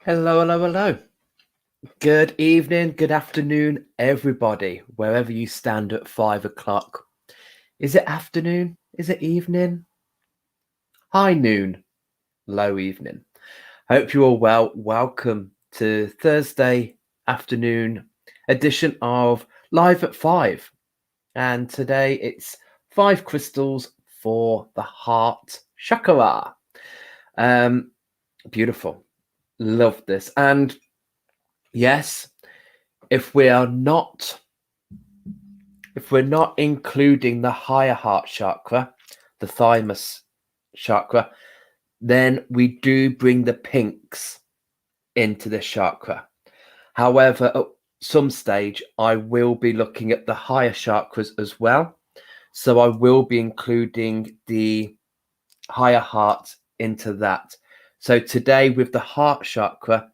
Hello, hello, hello. Good evening, good afternoon, everybody, wherever you stand at 5 o'clock. Is it afternoon? Is it evening? High noon, low evening. Hope you're all well. Welcome to Thursday afternoon edition of Live at 5. And today it's 5 crystals for the heart chakra. Beautiful. Love this. And yes, if we're not including the higher heart chakra, the thymus chakra, then we do bring the pinks into the chakra. However, at some stage, I will be looking at the higher chakras as well. So I will be including the higher heart into that. So today with the heart chakra,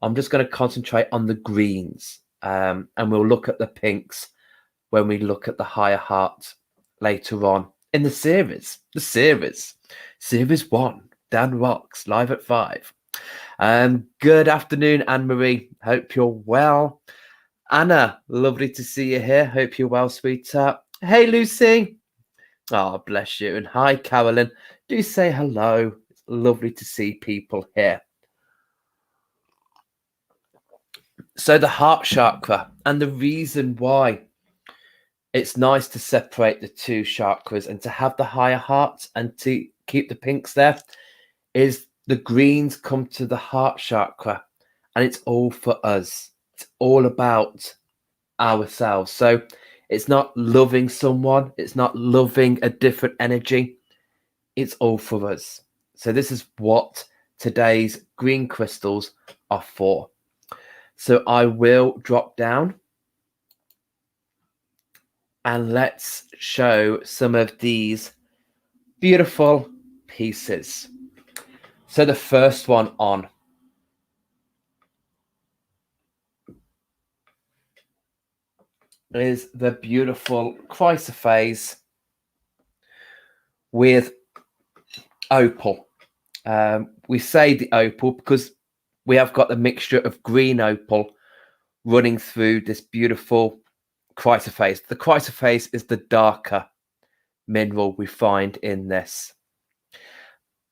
I'm just going to concentrate on the greens, and we'll look at the pinks when we look at the higher heart later on in the series. Series 1, Dan Rocks, live at 5. Good afternoon, Anne-Marie. Hope you're well. Anna, lovely to see you here. Hope you're well, sweetheart. Hey, Lucy. Oh, bless you. And hi, Carolyn. Do say hello. It's lovely to see people here. So the heart chakra, and the reason why it's nice to separate the two chakras and to have the higher heart and to keep the pinks there is the greens come to the heart chakra, and it's all for us. It's all about ourselves. So it's not loving someone, it's not loving a different energy. It's all for us. So this is what today's green crystals are for. So I will drop down and let's show some of these beautiful pieces. So the first one on is the beautiful chrysoprase with opal. We say the opal because we have got the mixture of green opal running through this beautiful chrysoprase. The chrysoprase is the darker mineral we find in this.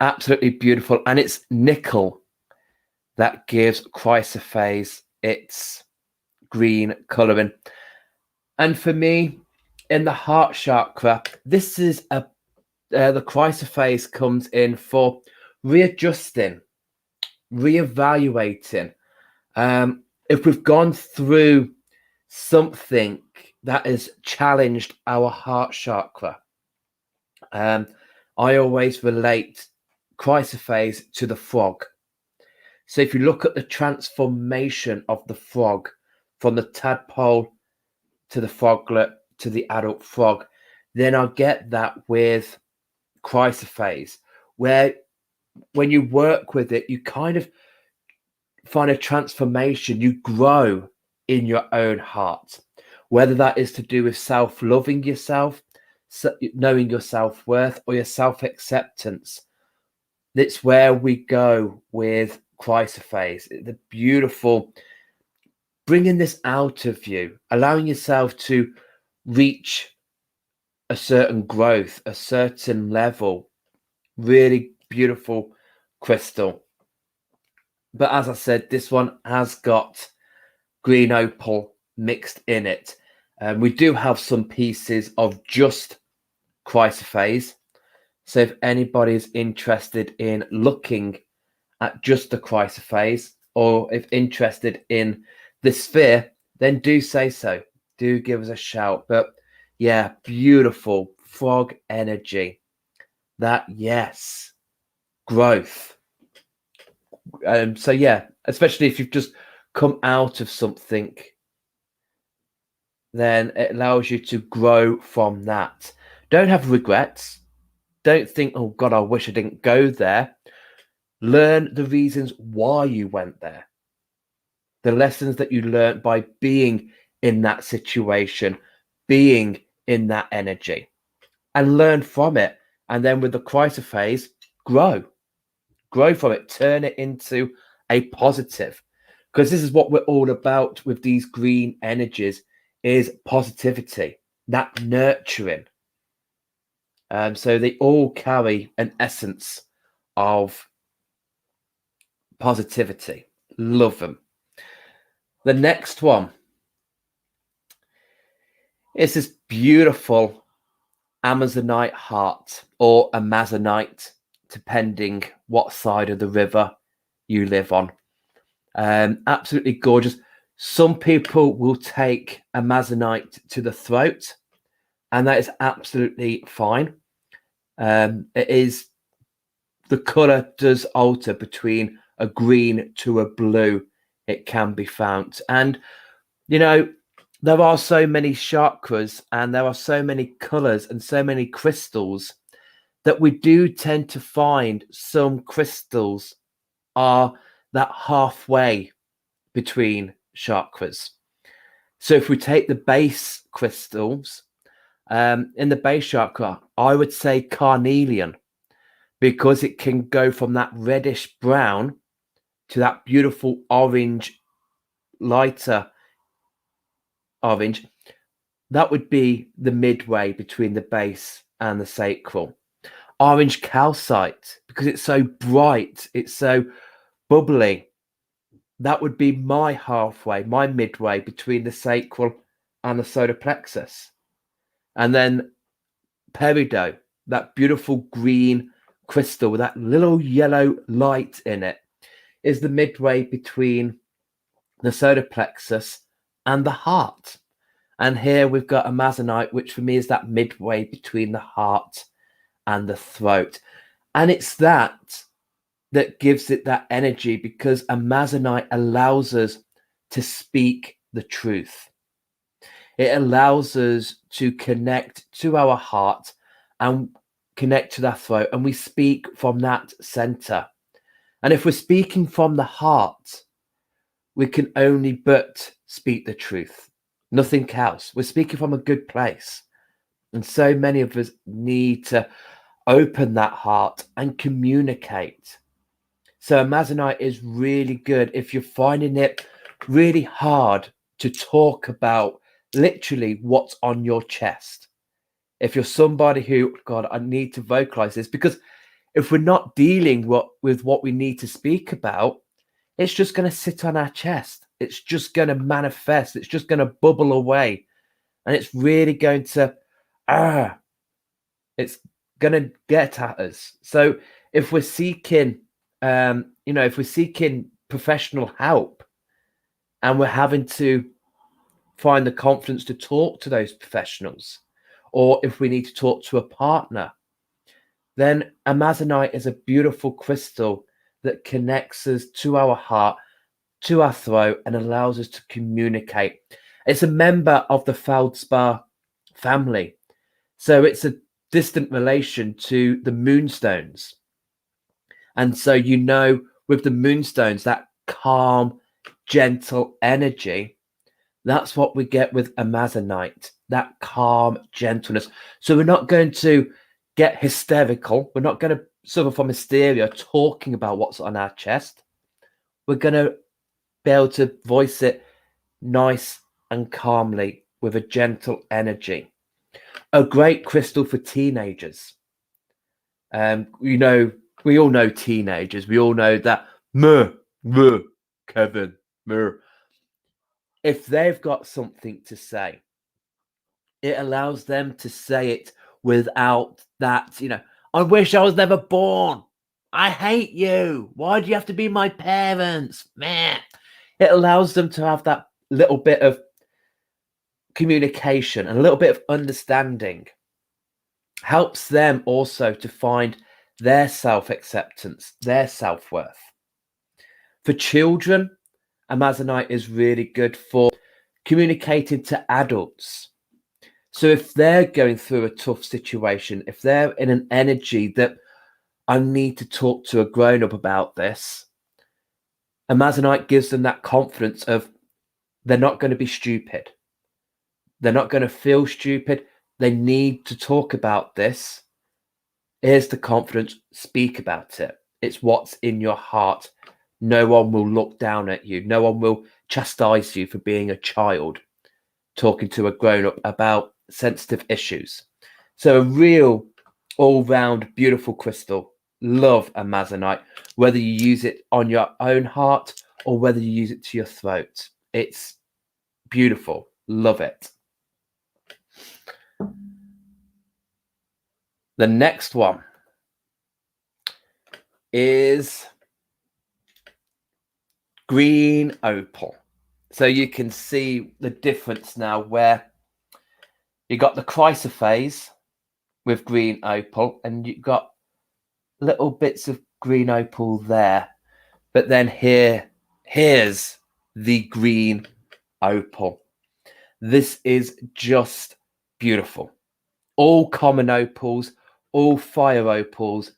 Absolutely beautiful, and it's nickel that gives chrysoprase its green colouring. And for me, in the heart chakra, this is the chrysoprase comes in for readjusting, reevaluating. If we've gone through something that has challenged our heart chakra, I always relate chrysoprase to the frog. So if you look at the transformation of the frog from the tadpole to the froglet to the adult frog, then I get that with chrysoprase, where when you work with it, you kind of find a transformation. You grow in your own heart, whether that is to do with self-loving yourself, knowing your self-worth, or your self-acceptance. That's where we go with chrysoprase, the beautiful bringing this out of you, allowing yourself to reach a certain growth, a certain level. Really beautiful crystal. But as I said, this one has got green opal mixed in it. We do have some pieces of just chrysoprase. So if anybody is interested in looking at just the chrysoprase, or if interested in the sphere, then do say so. Do give us a shout. But yeah, beautiful frog energy. That, yes, growth. So yeah, especially if you've just come out of something, then it allows you to grow from that. Don't have regrets. Don't think, oh God, I wish I didn't go there. Learn the reasons why you went there. The lessons that you learned by being in that situation, being in that energy, and learn from it. And then with the chrysoprase, grow from it, turn it into a positive, because this is what we're all about with these green energies, is positivity, that nurturing. So they all carry an essence of positivity. Love them. The next one is this beautiful Amazonite heart, or Amazonite, depending what side of the river you live on. Absolutely gorgeous. Some people will take Amazonite to the throat, and that is absolutely fine. It is, the color does alter between a green to a blue. It can be found, and you know, there are so many chakras and there are so many colors and so many crystals that we do tend to find some crystals are that halfway between chakras. So if we take the base crystals, in the base chakra, I would say carnelian, because it can go from that reddish brown to that beautiful orange, lighter orange. That would be the midway between the base and the sacral. Orange calcite, because it's so bright, it's so bubbly. That would be my halfway, my midway between the sacral and the solar plexus. And then peridot, that beautiful green crystal with that little yellow light in it, is the midway between the solar plexus and the heart. And here we've got Amazonite, which for me is that midway between the heart and the throat. And it's that gives it that energy, because Amazonite allows us to speak the truth. It allows us to connect to our heart and connect to that throat, and we speak from that center. And if we're speaking from the heart, we can only but speak the truth, nothing else. We're speaking from a good place. And so many of us need to open that heart and communicate. So Amazonite is really good if you're finding it really hard to talk about literally what's on your chest. If you're somebody who, God, I need to vocalize this, because if we're not dealing with what we need to speak about, it's just going to sit on our chest. It's just going to manifest. It's just going to bubble away. And it's really going to, it's going to get at us. So if we're seeking, if we're seeking professional help and we're having to find the confidence to talk to those professionals, or if we need to talk to a partner, then Amazonite is a beautiful crystal that connects us to our heart, to our throat, and allows us to communicate. It's a member of the feldspar family. So it's a distant relation to the moonstones. And so, with the moonstones, that calm, gentle energy, that's what we get with Amazonite, that calm gentleness. So we're not going to get hysterical. We're not going to suffer from hysteria talking about what's on our chest. We're going to be able to voice it nice and calmly with a gentle energy. A great crystal for teenagers. We all know teenagers. We all know that Kevin. If they've got something to say, it allows them to say it without that, I wish I was never born. I hate you. Why do you have to be my parents? Meh. It allows them to have that little bit of communication and a little bit of understanding. Helps them also to find their self-acceptance, their self-worth. For children, Amazonite is really good for communicating to adults. So if they're going through a tough situation, if they're in an energy that I need to talk to a grown-up about this, Amazonite gives them that confidence of they're not going to be stupid. They're not going to feel stupid. They need to talk about this. Here's the confidence. Speak about it. It's what's in your heart. No one will look down at you. No one will chastise you for being a child talking to a grown-up about sensitive issues. So a real all-round beautiful crystal. Love amazonite, whether you use it on your own heart or whether you use it to your throat. It's beautiful. Love it. The next one is green opal. So you can see the difference now where you got the chrysoprase with green opal and you've got little bits of green opal there. But then here's the green opal. This is just beautiful. All common opals, all fire opals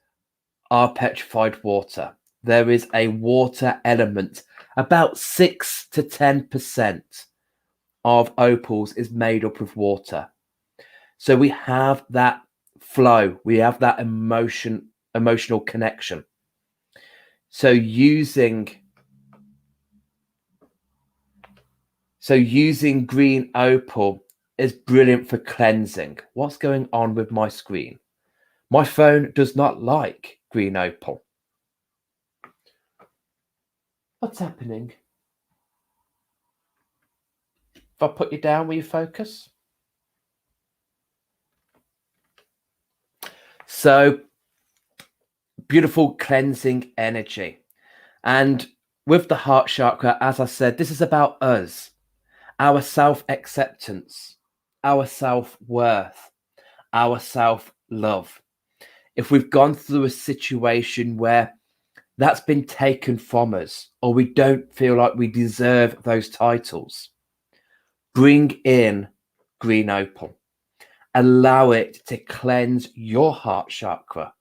are petrified water. There is a water element. About 6 to 10% of opals is made up of water. So we have that flow. We have that emotional connection. So using green opal is brilliant for cleansing. What's going on with my screen? My phone does not like green opal. What's happening? If I put you down, will you focus? So beautiful cleansing energy. And with the heart chakra, as I said, this is about us, our self-acceptance, our self-worth, our self-love. If we've gone through a situation where that's been taken from us, or we don't feel like we deserve those titles, bring in green opal. Allow it to cleanse your heart chakra.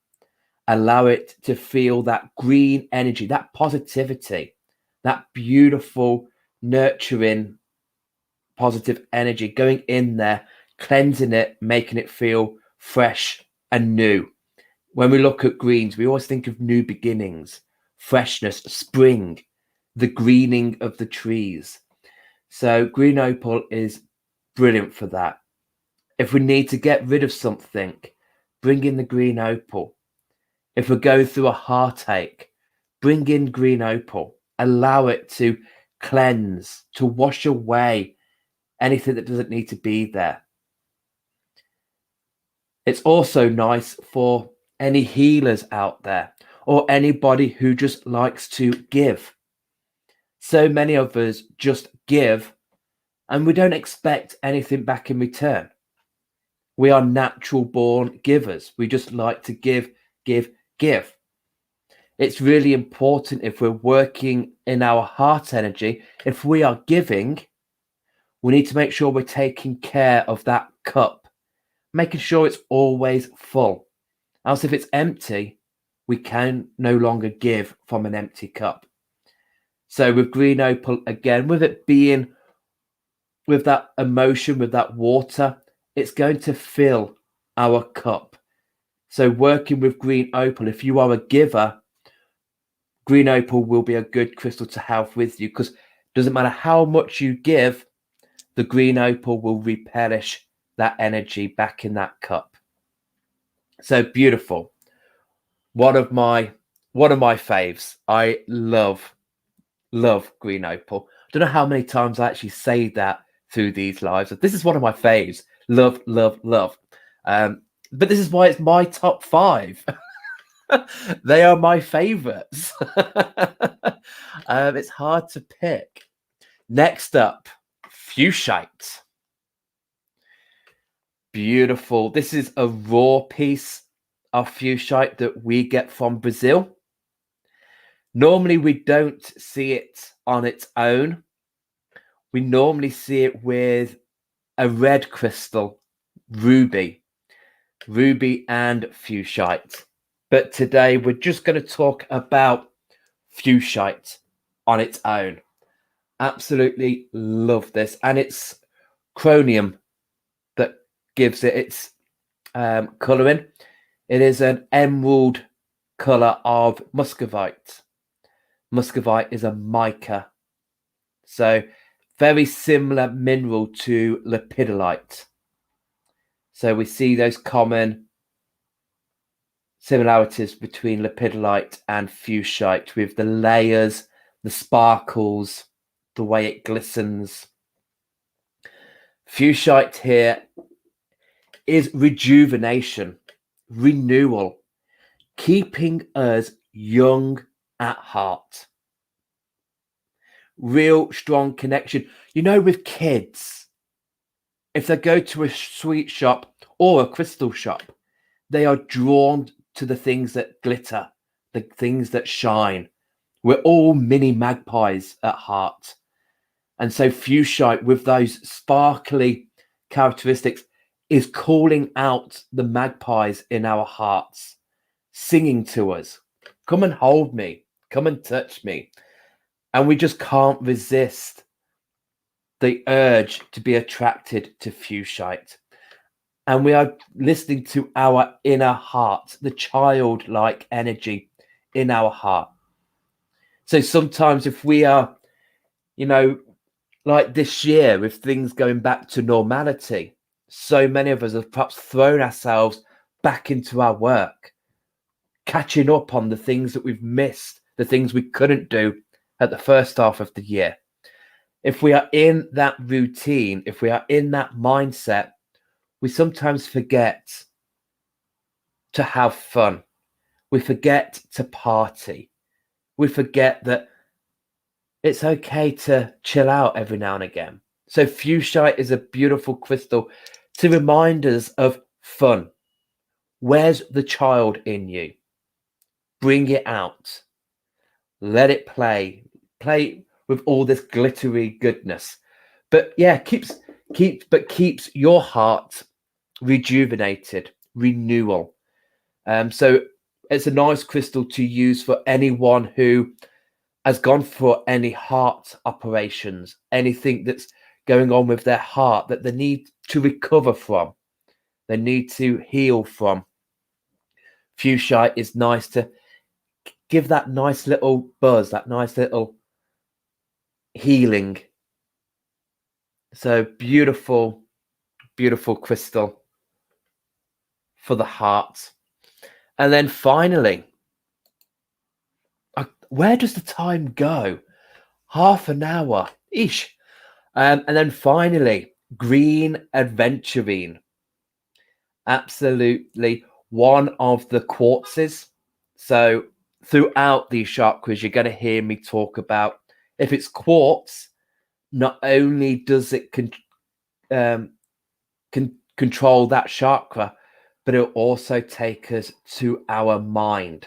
Allow it to feel that green energy, that positivity, that beautiful, nurturing, positive energy going in there, cleansing it, making it feel fresh and new. When we look at greens, we always think of new beginnings, freshness, spring, the greening of the trees. So green opal is brilliant for that. If we need to get rid of something, bring in the green opal. If we're going through a heartache, bring in green opal. Allow it to cleanse, to wash away anything that doesn't need to be there. It's also nice for any healers out there or anybody who just likes to give. So many of us just give and we don't expect anything back in return. We are natural born givers. We just like to give, give, give. It's really important if we're working in our heart energy, if we are giving, we need to make sure we're taking care of that cup, making sure it's always full. Else if it's empty, we can no longer give from an empty cup. So with green opal, again, with it being with that emotion, with that water, it's going to fill our cup. So working with green opal, if you are a giver, green opal will be a good crystal to have with you, because it doesn't matter how much you give, the green opal will replenish that energy back in that cup. So beautiful. One of my faves. I love green opal. I don't know how many times I actually say that through these lives. This is one of my faves. Love, love, love. But this is why it's my top 5. They are my favorites. It's hard to pick. Next up, fuchsite. Beautiful. This is a raw piece of fuchsite that we get from Brazil. Normally, we don't see it on its own. We normally see it with a red crystal, ruby and fuchsite. But today we're just going to talk about fuchsite on its own. Absolutely love this. And it's chromium that gives it its colouring. It is an emerald colour of muscovite. Muscovite is a mica. So very similar mineral to lepidolite. So we see those common similarities between lepidolite and fuchsite with the layers, the sparkles, the way it glistens. Fuchsite here is rejuvenation, renewal, keeping us young at heart. Real strong connection. You know, with kids, if they go to a sweet shop or a crystal shop, they are drawn to the things that glitter, the things that shine. We're all mini magpies at heart. And so fuchsite, with those sparkly characteristics, is calling out the magpies in our hearts, singing to us, come and hold me, come and touch me. And we just can't resist the urge to be attracted to fuchsite. And we are listening to our inner heart, the childlike energy in our heart. So sometimes if we are, you know, like this year, with things going back to normality, so many of us have perhaps thrown ourselves back into our work, catching up on the things that we've missed, the things we couldn't do at the first half of the year. If we are in that routine, if we are in that mindset, we sometimes forget to have fun. We forget to party. We forget that it's okay to chill out every now and again. So fuchsite is a beautiful crystal to remind us of fun. Where's the child in you? Bring it out. Let it play. Play with all this glittery goodness. But yeah, keeps your heart rejuvenated, renewal. So it's a nice crystal to use for anyone who has gone for any heart operations, anything that's going on with their heart that they need to recover from, they need to heal from. Fuchsite is nice to give that nice little buzz, that nice little healing. So beautiful, beautiful crystal for the heart. And then finally, where does the time go? Half an hour ish. And then finally, green aventurine. Absolutely one of the quartzes. So throughout these chakras, you're going to hear me talk about, if it's quartz, not only does it control that chakra, but it'll also take us to our mind.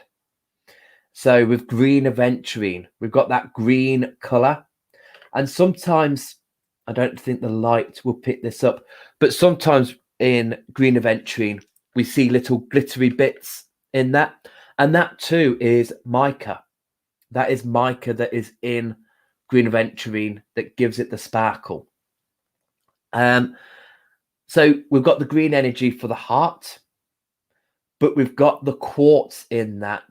So with green aventurine, we've got that green color. And sometimes, I don't think the light will pick this up, but sometimes in green aventurine, we see little glittery bits in that. And that too is mica. That is mica that is in green aventurine that gives it the sparkle. So we've got the green energy for the heart, but we've got the quartz in that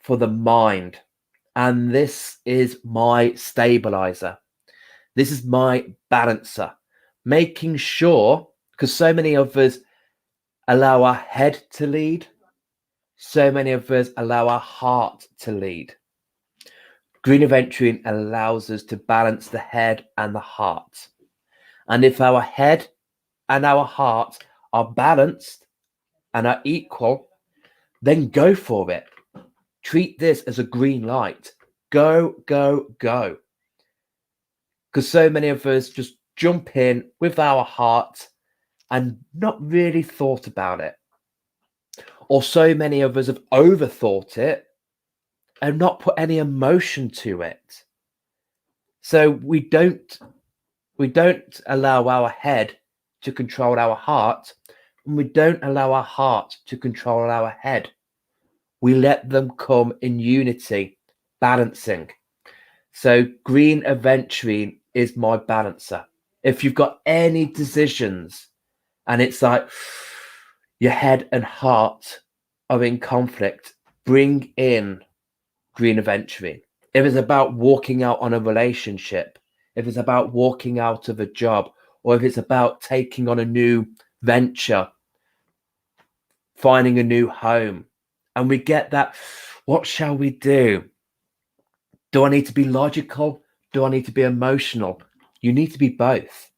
for the mind. And this is my stabilizer. This is my balancer, making sure, because so many of us allow our head to lead, so many of us allow our heart to lead. Green aventurine allows us to balance the head and the heart. And if our head and our heart are balanced and are equal, then go for it. Treat this as a green light. Go, go, go. Because so many of us just jump in with our heart and not really thought about it. Or so many of us have overthought it and not put any emotion to it. So we don't allow our head to control our heart, and we don't allow our heart to control our head. We let them come in unity, balancing. So green aventurine is my balancer. If you've got any decisions and it's like your head and heart are in conflict, bring in green aventurine. if it's about walking out on a relationship, if it's about walking out of a job, or if it's about taking on a new venture, finding a new home, and we get that, what shall we do? Do I need to be logical? Do I need to be emotional? You need to be both.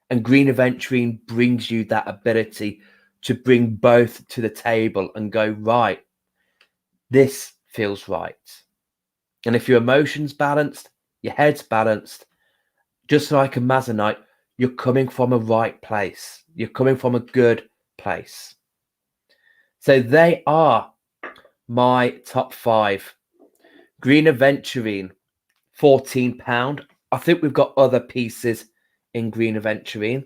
And green aventurine brings you that ability to bring both to the table and go, right, this feels right. And if your emotions balanced, your head's balanced, just like a Amazonite, you're coming from a right place. You're coming from a good place. So they are my top 5. Green aventurine, £14. I think we've got other pieces in green aventurine.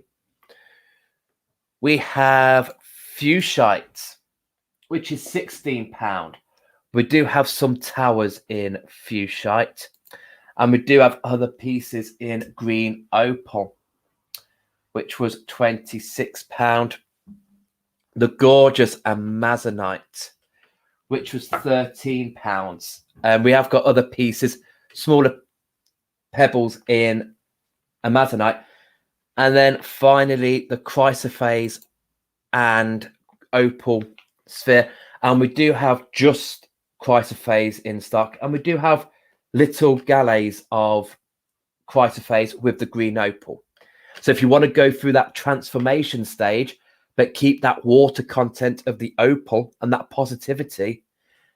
We have fuchsite, which is £16. We do have some towers in fuchsite, and we do have other pieces in green opal, which was £26. The gorgeous amazonite, which was £13. And we have got other pieces, smaller pebbles in amazonite. And then finally, the chrysoprase and opal sphere. And we do have just chrysoprase in stock. And we do have little galleys of chrysoprase with the green opal. So if you want to go through that transformation stage, but keep that water content of the opal and that positivity,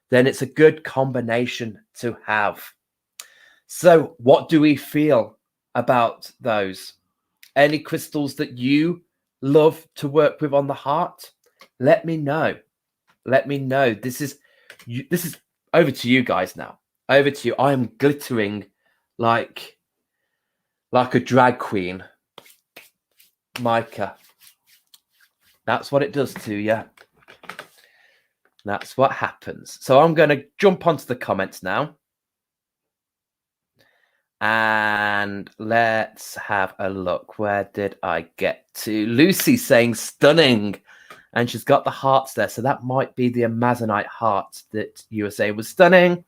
then it's a good combination to have. So what do we feel about those? Any crystals that you love to work with on the heart? Let me know. Let me know. This is over to you guys now. Over to you. I am glittering like a drag queen. Micah. That's what it does to you. That's what happens. So I'm going to jump onto the comments now. And let's have a look. Where did I get to? Lucy saying stunning. And she's got the hearts there. So that might be the Amazonite heart that you were saying was stunning.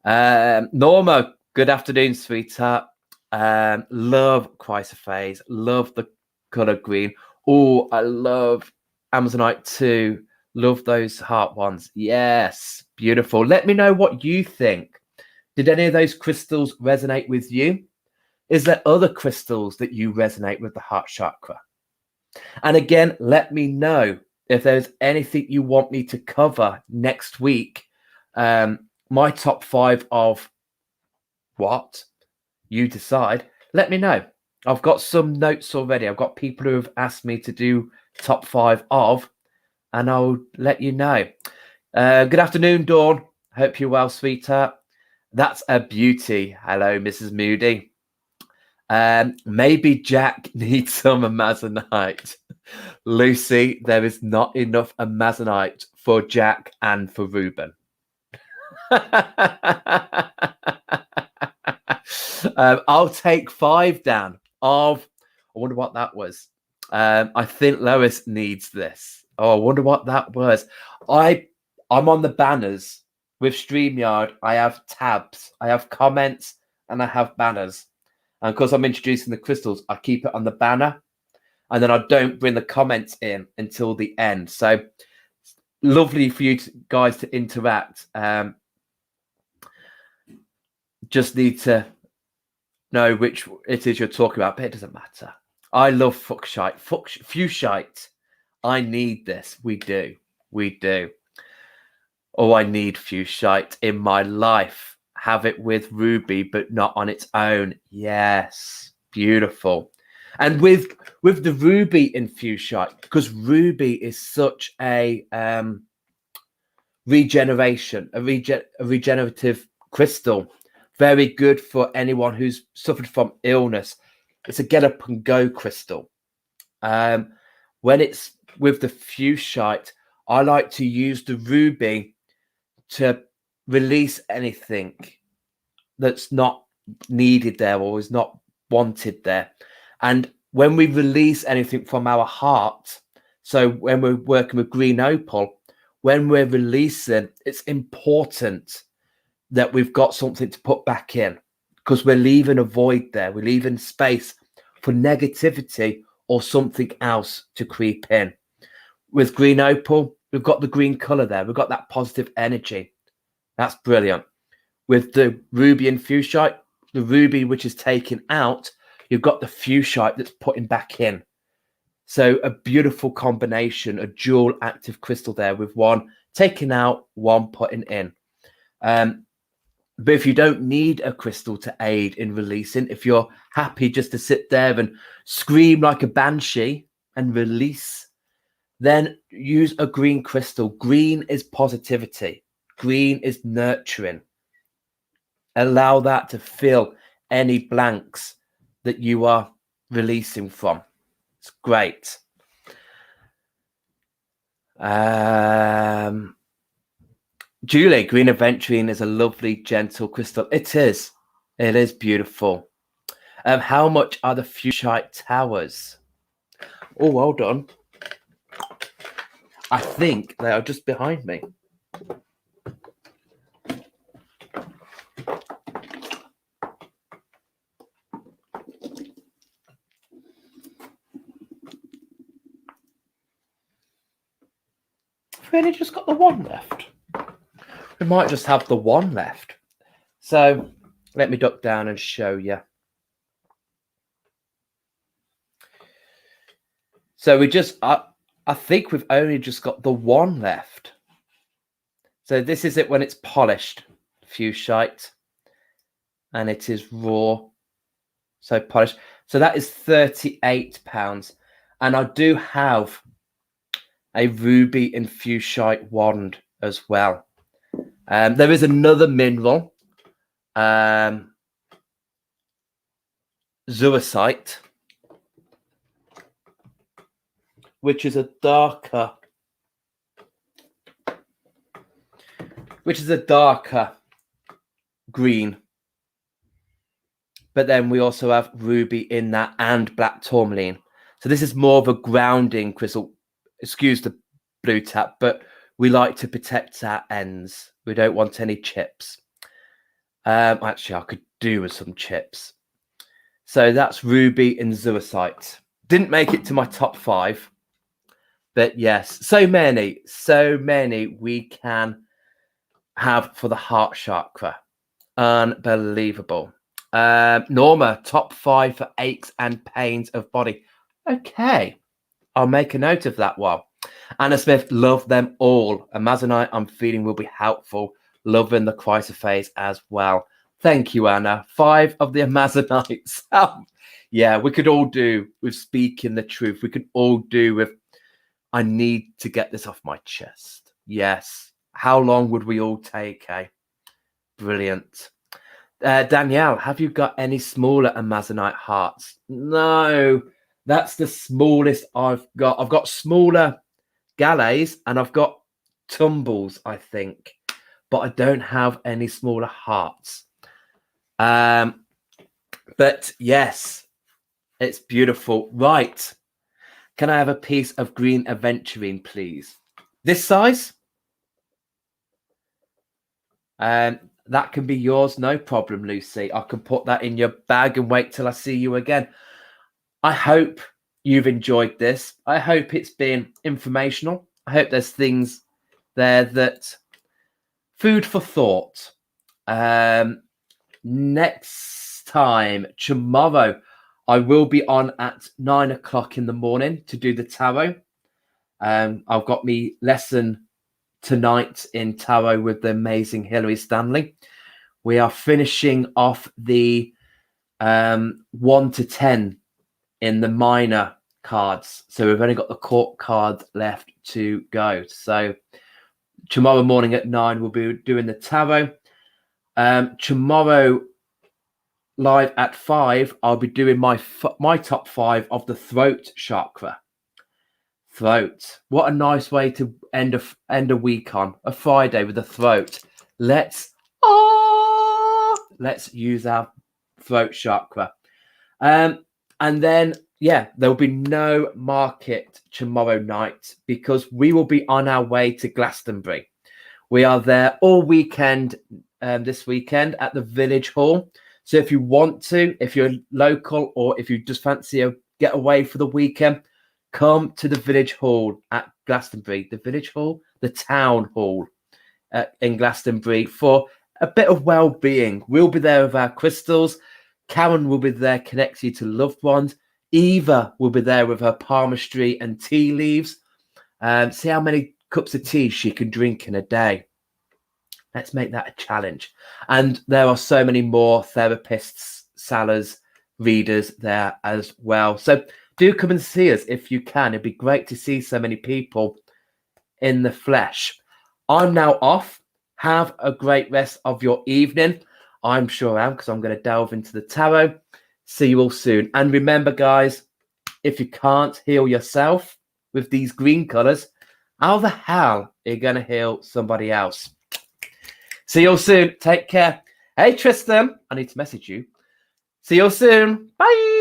Norma, good afternoon, sweetheart. Love chrysoprase. Love the color green. Oh, I love Amazonite too. Love those heart ones. Yes, beautiful. Let me know what you think. Did any of those crystals resonate with you? Is there other crystals that you resonate with the heart chakra? And again, let me know if there's anything you want me to cover next week. My top 5 of what? You decide. Let me know. I've got some notes already. I've got people who have asked me to do top 5 of, and I'll let you know. Good afternoon, Dawn. Hope you're well, sweetheart. That's a beauty. Hello, Mrs. Moody. Maybe Jack needs some amazonite. Lucy, there is not enough amazonite for Jack and for Ruben. I'll take 5, Dan, of, I wonder what that was. I think Lois needs this. Oh, I wonder what that was. I'm on the banners with StreamYard. I have tabs, I have comments, and I have banners. And because I'm introducing the crystals, I keep it on the banner, and then I don't bring the comments in until the end. So lovely for you guys to interact. Just need to know which it is you're talking about, but it doesn't matter. I love fuchsite. I need this. We do. Oh, I need fuchsite in my life. Have it with ruby, but not on its own. Yes, beautiful. And with the ruby in fuchsite, because ruby is such a regenerative crystal. Very good for anyone who's suffered from illness. It's a get up and go crystal. When it's with the fuchsite, I like to use the ruby to release anything that's not needed there or is not wanted there. And when we release anything from our heart, so when we're working with green opal, when we're releasing, it's important that we've got something to put back in, because we're leaving a void there. We're leaving space for negativity or something else to creep in. With green opal, we've got the green color there. We've got that positive energy. That's brilliant. With the ruby and fuchsite, the ruby which is taken out, you've got the fuchsite that's putting back in. So a beautiful combination, a dual active crystal there, with one taken out, one putting in. But if you don't need a crystal to aid in releasing, if you're happy just to sit there and scream like a banshee and release, then use a green crystal. Green is positivity. Green is nurturing. Allow that to fill any blanks that you are releasing from. It's great. Julie, green aventurine is a lovely, gentle crystal. It is. It is beautiful. How much are the fuchsite towers? Oh, well done. I think they are just behind me. We've only just got the one left. We might just have the one left. So let me duck down and show you. So we just, I think we've only just got the one left. So this is it when it's polished, fuchsite, and it is raw, so polished. So that is £38, and I do have a ruby and fuchsite wand as well. There is another mineral, zuasite, which is a darker, green. But then we also have ruby in that and black tourmaline. So this is more of a grounding crystal. Excuse the blue tap, but we like to protect our ends. We don't want any chips. Actually, I could do with some chips. So that's ruby and zuasite. Didn't make it to my top 5. But yes, so many we can have for the heart chakra. Unbelievable. Norma, top 5 for aches and pains of body. Okay, I'll make a note of that one. Anna Smith, love them all. Amazonite, I'm feeling will be helpful. Loving the chrysoprase as well. Thank you, Anna. 5 of the Amazonites. Yeah, we could all do with speaking the truth. We could all do with, I need to get this off my chest. Yes. How long would we all take, eh? Brilliant. Danielle, have you got any smaller Amazonite hearts? No, that's the smallest I've got. I've got smaller galets and I've got tumbles, I think, but I don't have any smaller hearts. But yes, it's beautiful. Right. Can I have a piece of green aventurine, please? This size? That can be yours, no problem, Lucy. I can put that in your bag and wait till I see you again. I hope you've enjoyed this. I hope it's been informational. I hope there's things there that food for thought. Next time, tomorrow, I will be on at 9 o'clock in the morning to do the tarot. I've got me lesson tonight in tarot with the amazing Hilary Stanley. We are finishing off the 1 to 10 in the minor cards. So we've only got the court card left to go. So tomorrow morning at 9, we'll be doing the tarot. Tomorrow live at 5, I'll be doing my top 5 of the throat chakra. Throat. What a nice way to end a week on a Friday with the throat. Let's use our throat chakra. And then there'll be no market tomorrow night because we will be on our way to Glastonbury. We are there all weekend this weekend at the Village Hall. So if you want to, if you're local or if you just fancy a getaway for the weekend, come to the Village Hall at Glastonbury. The Village Hall, the Town Hall in Glastonbury for a bit of well-being. We'll be there with our crystals. Karen will be there connecting you to loved ones. Eva will be there with her palmistry and tea leaves. See how many cups of tea she can drink in a day. Let's make that a challenge. And there are so many more therapists, sellers, readers there as well. So do come and see us if you can. It'd be great to see so many people in the flesh. I'm now off. Have a great rest of your evening. I'm sure I am, because I'm going to delve into the tarot. See you all soon. And remember, guys, if you can't heal yourself with these green colours, how the hell are you going to heal somebody else? See you all soon. Take care. Hey, Tristan, I need to message you. See you all soon. Bye.